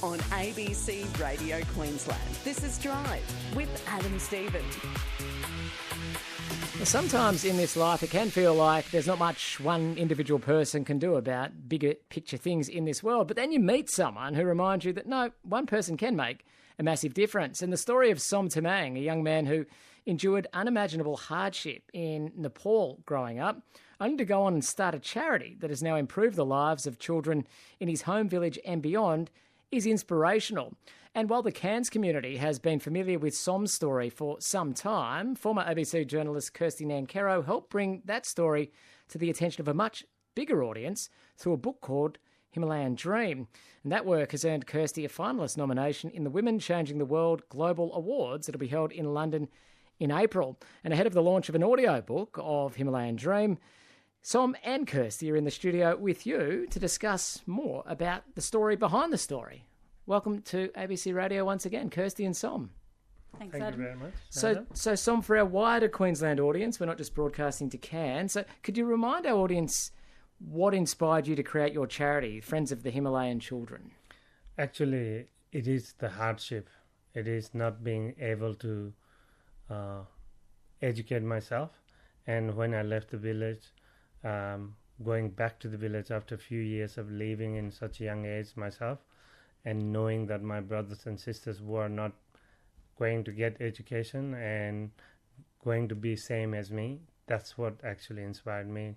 on ABC Radio Queensland. This is Drive with Adam Stevens. Sometimes in this life it can feel like there's not much one individual person can do about bigger picture things in this world, but then you meet someone who reminds you that no, one person can make a massive difference. And the story of Tamang, a young man who endured unimaginable hardship in Nepal growing up, only to go on and start a charity that has now improved the lives of children in his home village and beyond, is inspirational. And while the Cairns community has been familiar with Som's story for some time, former ABC journalist Kirsty Nancarrow helped bring that story to the attention of a much bigger audience through a book called Himalayan Dream. And that work has earned Kirsty a finalist nomination in the Women Changing the World Global Awards that'll be held in London in April. And ahead of the launch of an audiobook of Himalayan Dream, Som and Kirsty are in the studio with you to discuss more about the story behind the story. Welcome to ABC Radio once again, Kirsty and Som. Thank you very much. So Som, for our wider Queensland audience, we're not just broadcasting to Cairns, so could you remind our audience what inspired you to create your charity, Friends of the Himalayan Children? Actually, it is the hardship. It is not being able to educate myself. And when I left the village, going back to the village after a few years of living in such a young age myself, and knowing that my brothers and sisters were not going to get education and going to be same as me, that's what actually inspired me.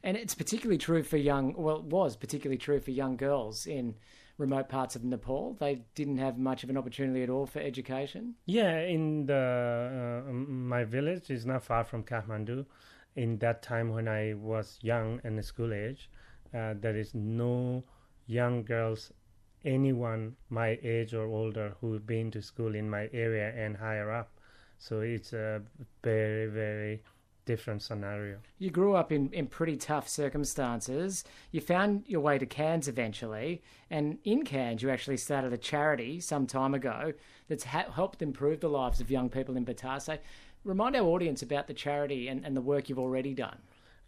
And it's particularly true for was particularly true for young girls in remote parts of Nepal. They didn't have much of an opportunity at all for education. Yeah, in the my village is not far from Kathmandu. In that time when I was young and school age, there is no young girls, anyone my age or older who've been to school in my area and higher up. So it's a very, very different scenario. You grew up in pretty tough circumstances. You found your way to Cairns eventually, and in Cairns you actually started a charity some time ago that's helped improve the lives of young people in Batase. Remind our audience about the charity and the work you've already done.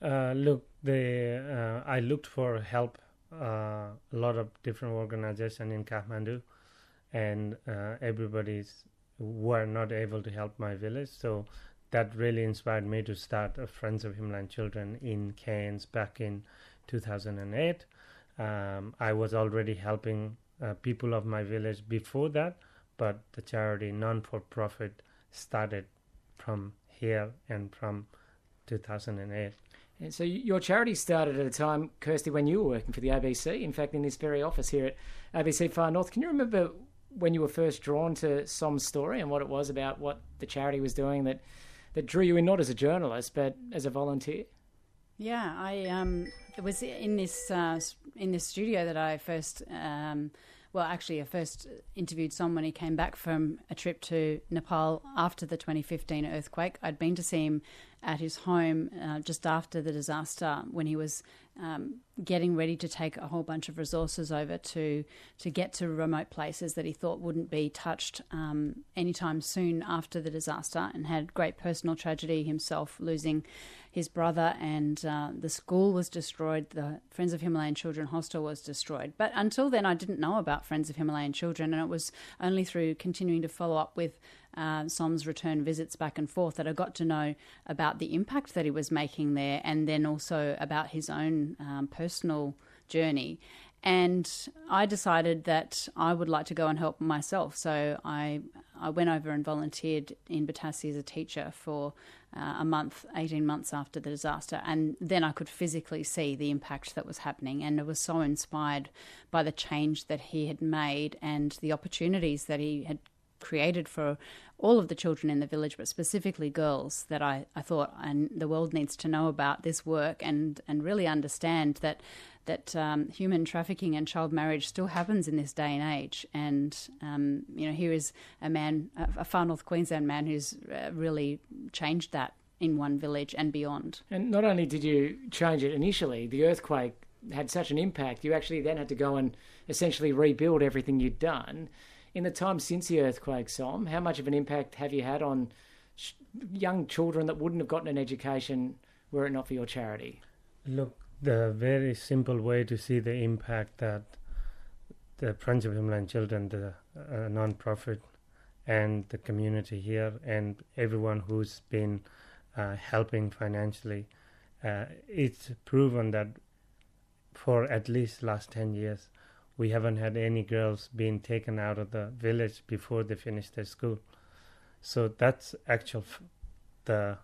I looked for help a lot of different organizations in Kathmandu, and everybody's were not able to help my village. So that really inspired me to start a Friends of Himalayan Children in Cairns back in 2008. I was already helping people of my village before that, but the charity non-for-profit started from here and from 2008. And so your charity started at a time, Kirsty, when you were working for the ABC, in fact in this very office here at ABC Far North. Can you remember when you were first drawn to Som's story and what it was about what the charity was doing that drew you in, not as a journalist but as a volunteer? Yeah, it was in this studio that I first I first interviewed Som when he came back from a trip to Nepal after the 2015 earthquake. I'd been to see him at his home just after the disaster when he was getting ready to take a whole bunch of resources over to get to remote places that he thought wouldn't be touched anytime soon after the disaster, and had great personal tragedy himself, losing his brother, and the school was destroyed. The Friends of Himalayan Children hostel was destroyed. But until then, I didn't know about Friends of Himalayan Children, and it was only through continuing to follow up with Som's return visits back and forth that I got to know about the impact that he was making there, and then also about his own personal journey. And I decided that I would like to go and help myself. So I went over and volunteered in Batase as a teacher for a month, 18 months after the disaster. And then I could physically see the impact that was happening. And I was so inspired by the change that he had made and the opportunities that he had created for all of the children in the village, but specifically girls, that I thought, and the world needs to know about this work and really understand that human trafficking and child marriage still happens in this day and age. And here is a man, a far north Queensland man, who's really changed that in one village and beyond. And not only did you change it initially, the earthquake had such an impact, you actually then had to go and essentially rebuild everything you'd done. In the time since the earthquake, Som, how much of an impact have you had on young children that wouldn't have gotten an education were it not for your charity? Look, the very simple way to see the impact that the Friends of Himalayan Children, the non-profit, and the community here, and everyone who's been helping financially. It's proven that for at least last 10 years, we haven't had any girls being taken out of the village before they finish their school. So that's the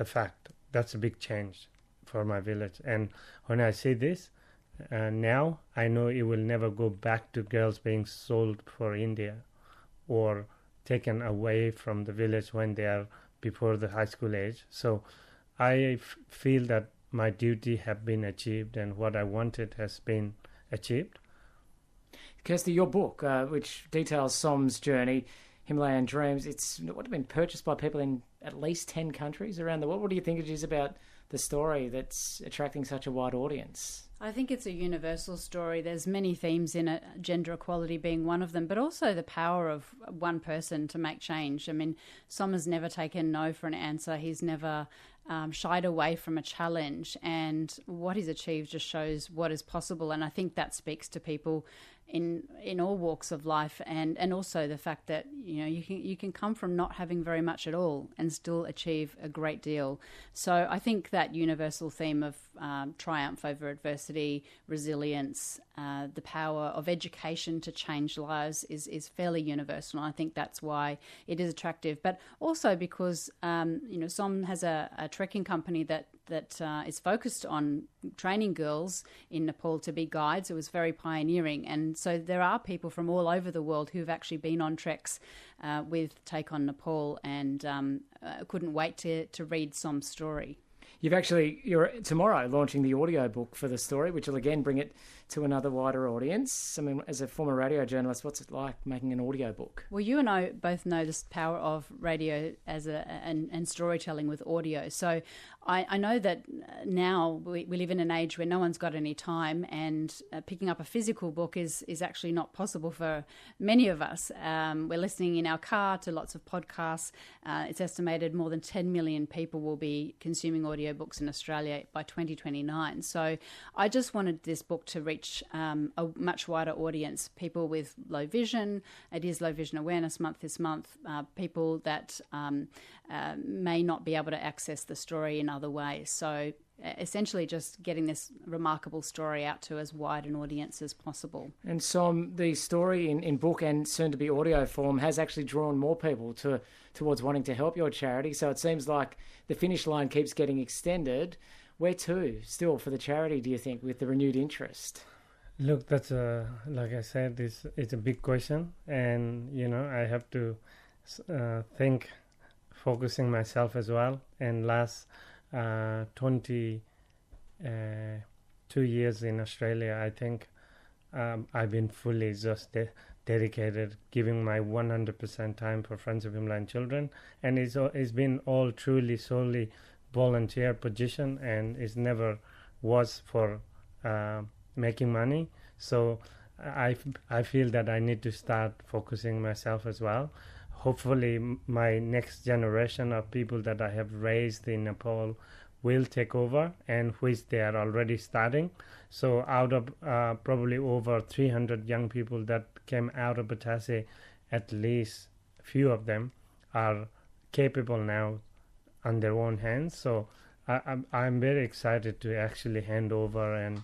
fact. That's a big change for my village. And when I say this, now I know it will never go back to girls being sold for India or taken away from the village when they are before the high school age. So I feel that my duty have been achieved and what I wanted has been achieved. Kirsty, your book, which details Som's journey, Himalayan Dreams, it's what have been purchased by people in at least 10 countries around the world. What do you think it is about the story that's attracting such a wide audience? I think it's a universal story. There's many themes in it, gender equality being one of them, but also the power of one person to make change. I mean, Som has never taken no for an answer. He's never shied away from a challenge, and what he's achieved just shows what is possible. And I think that speaks to people in all walks of life, and also the fact that you can come from not having very much at all and still achieve a great deal. So I think that universal theme of triumph over adversity, resilience, the power of education to change lives is fairly universal. And I think that's why it is attractive, but also because Som has a trekking company that is focused on training girls in Nepal to be guides. It was very pioneering, and so there are people from all over the world who've actually been on treks with Take on Nepal, and couldn't wait to read Som's story. You're tomorrow launching the audiobook for the story, which will again bring it to another wider audience. I mean, as a former radio journalist, what's it like making an audiobook? Well, you and I both know the power of radio and storytelling with audio. So I know that now we live in an age where no one's got any time, and picking up a physical book is actually not possible for many of us. We're listening in our car to lots of podcasts. It's estimated more than 10 million people will be consuming audiobooks in Australia by 2029. So I just wanted this book to reach a much wider audience, people with low vision. It is Low Vision Awareness Month this month, people that may not be able to access the story in other ways. So essentially just getting this remarkable story out to as wide an audience as possible. And Som, the story in book and soon to be audio form has actually drawn more people towards wanting to help your charity. So it seems like the finish line keeps getting extended. Where to still for the charity, do you think, with the renewed interest? Look, that's like I said, it's a big question, and I have to think, focusing myself as well. And last 22 years in Australia, I think I've been fully just dedicated, giving my 100% time for Friends of Himalayan Children, and it's been all truly solely volunteer position, and it never was for making money. So I feel that I need to start focusing myself as well. Hopefully my next generation of people that I have raised in Nepal will take over, and which they are already starting. So out of probably over 300 young people that came out of Batase, at least a few of them are capable now on their own hands. So I'm very excited to actually hand over and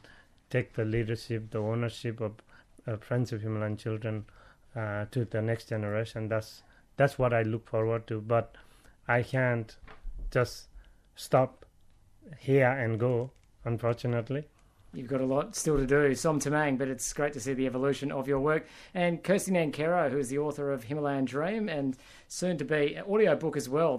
take the leadership, the ownership of Friends of Himalayan Children to the next generation. That's what I look forward to. But I can't just stop here and go, unfortunately. You've got a lot still to do, Som Tamang, but it's great to see the evolution of your work. And Kirsty Nancarrow, who is the author of Himalayan Dream and soon to be an audiobook as well.